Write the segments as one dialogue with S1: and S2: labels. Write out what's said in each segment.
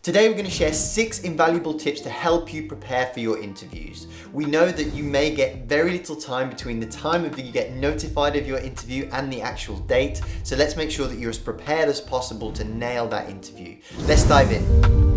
S1: Today we're going to share 6 invaluable tips to help you prepare for your interviews. We know that you may get very little time between the time that you get notified of your interview and the actual date, so let's make sure that you're as prepared as possible to nail that interview. Let's dive in.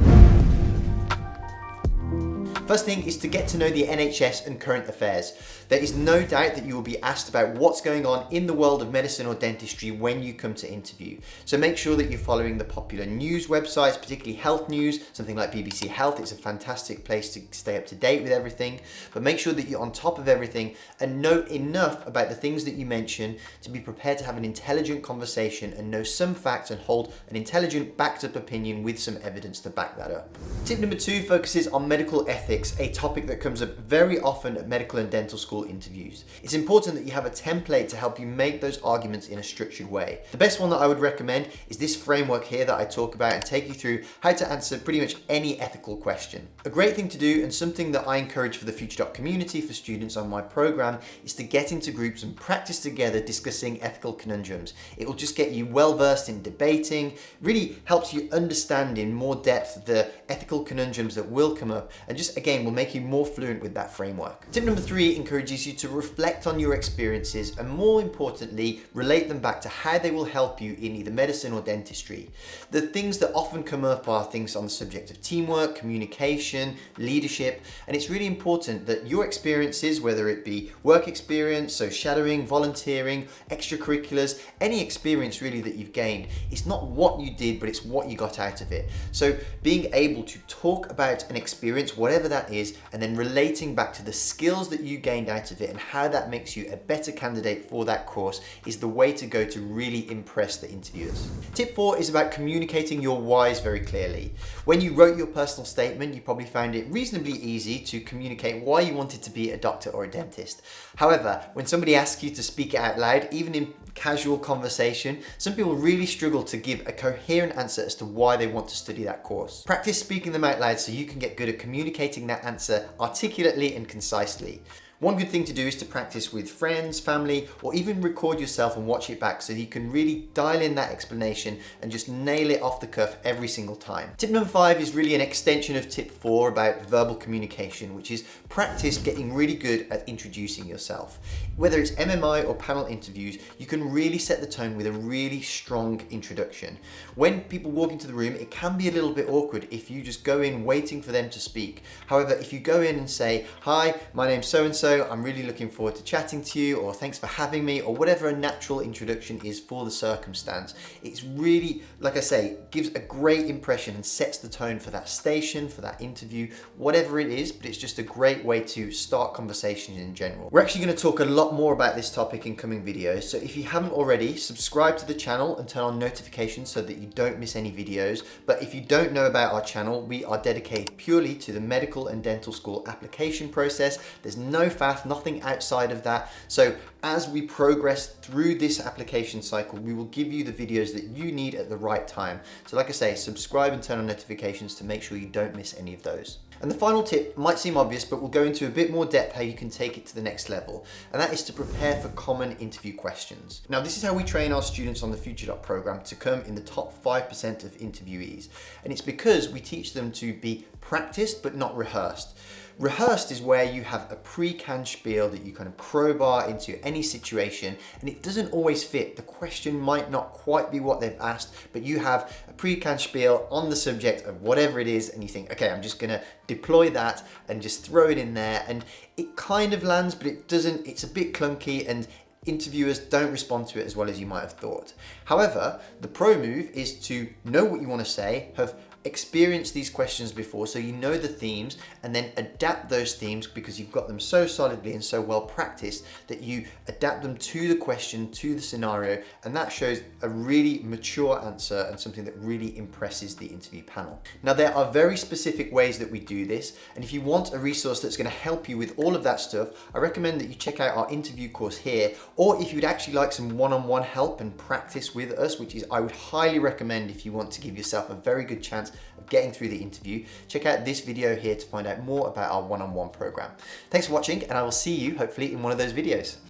S1: First thing is to get to know the NHS and current affairs. There is no doubt that you will be asked about what's going on in the world of medicine or dentistry when you come to interview. So make sure that you're following the popular news websites, particularly health news, something like BBC Health. It's a fantastic place to stay up to date with everything, but make sure that you're on top of everything and know enough about the things that you mention to be prepared to have an intelligent conversation and know some facts and hold an intelligent backed up opinion with some evidence to back that up. Tip number 2 focuses on medical ethics, a topic that comes up very often at medical and dental school interviews. It's important that you have a template to help you make those arguments in a structured way. The best one that I would recommend is this framework here that I talk about and take you through how to answer pretty much any ethical question. A great thing to do, and something that I encourage for the Future Doc community for students on my program, is to get into groups and practice together discussing ethical conundrums. It will just get you well versed in debating, really helps you understand in more depth the ethical conundrums that will come up, and just again will make you more fluent with that framework. Tip number 3 encourages you to reflect on your experiences and, more importantly, relate them back to how they will help you in either medicine or dentistry. The things that often come up are things on the subject of teamwork, communication, leadership, and it's really important that your experiences, whether it be work experience, so shadowing, volunteering, extracurriculars, any experience really that you've gained, it's not what you did, but it's what you got out of it. So being able to talk about an experience, whatever that is, and then relating back to the skills that you gained out of it and how that makes you a better candidate for that course is the way to go to really impress the interviewers. Tip 4 is about communicating your whys very clearly. When you wrote your personal statement, you probably found it reasonably easy to communicate why you wanted to be a doctor or a dentist. However, when somebody asks you to speak it out loud, even in casual conversation, some people really struggle to give a coherent answer as to why they want to study that course. Practice speaking them out loud so you can get good at communicating that answer articulately and concisely. One good thing to do is to practice with friends, family, or even record yourself and watch it back so you can really dial in that explanation and just nail it off the cuff every single time. Tip number 5 is really an extension of tip 4 about verbal communication, which is practice getting really good at introducing yourself. Whether it's MMI or panel interviews, you can really set the tone with a really strong introduction. When people walk into the room, it can be a little bit awkward if you just go in waiting for them to speak. However, if you go in and say, "Hi, my name's so-and-so, I'm really looking forward to chatting to you," or "Thanks for having me," or whatever a natural introduction is for the circumstance, it's really, like I say, gives a great impression and sets the tone for that station, for that interview, whatever it is, but it's just a great way to start conversations in general. We're actually going to talk a lot more about this topic in coming videos, so if you haven't already, subscribe to the channel and turn on notifications so that you don't miss any videos. But if you don't know about our channel, we are dedicated purely to the medical and dental school application process. There's no faff, nothing outside of that. So as we progress through this application cycle, we will give you the videos that you need at the right time. So like I say, subscribe and turn on notifications to make sure you don't miss any of those. And the final tip might seem obvious, but we'll go into a bit more depth how you can take it to the next level, and that is to prepare for common interview questions. Now, this is how we train our students on the Future Doc program to come in the top 5% of interviewees, and it's because we teach them to be practiced but not rehearsed. Rehearsed is where you have a pre-canned spiel that you kind of crowbar into any situation, and it doesn't always fit. The question might not quite be what they've asked, but you have a pre-canned spiel on the subject of whatever it is, and you think, okay, I'm just gonna deploy that and just throw it in there, and it kind of lands, but it doesn't. It's a bit clunky, and interviewers don't respond to it as well as you might have thought. However, the pro move is to know what you want to say, have experienced these questions before so you know the themes, and then adapt those themes because you've got them so solidly and so well practiced that you adapt them to the question, to the scenario, and that shows a really mature answer and something that really impresses the interview panel. Now, there are very specific ways that we do this, and if you want a resource that's going to help you with all of that stuff, I recommend that you check out our interview course here, or if you'd actually like some one-on-one help and practice with us, which is I would highly recommend if you want to give yourself a very good chance of getting through the interview, check out this video here to find out more about our one-on-one program. Thanks for watching, and I will see you hopefully in one of those videos.